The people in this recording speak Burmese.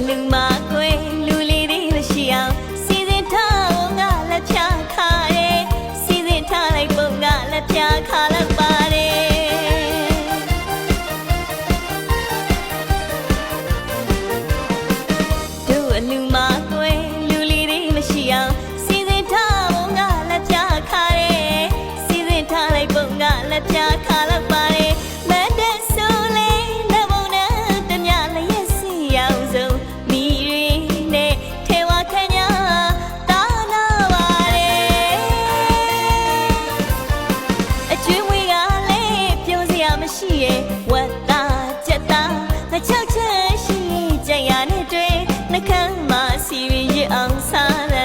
လူမကွယ်လူလေးတွေမရှိအောင်စီစဉ်ထားငါလက်ဖြာခါတယ်စီစဉ်ထားလိုက်ပုံကလက်ဖြာခါလိုက်ပါတယ်တို့အလူမကွယ်လူလေးတွေမရှိအောင်စီစဉ်ထားပုံကလက်ဖြာခါတယ်စီစဉ်ထားလိုက်ပုံကလက်ဖြာခါလိုက်ပါတယ်မတ်တဲ့ဆိုလေနဘုံနဲ့တမြလည်းရစီအောင်ဆုံးမိရီနဲ့ထေဝခညာတာနာပါတယ်အကျွေးဝေးကလည်းပြုံးစရာမရှိရဲ့ဝတ်သားချက်သားငါချောက်ချက်ရှိကြရနဲ့တွေ့နှကမ်းမစီရင်ရအောင်စားရ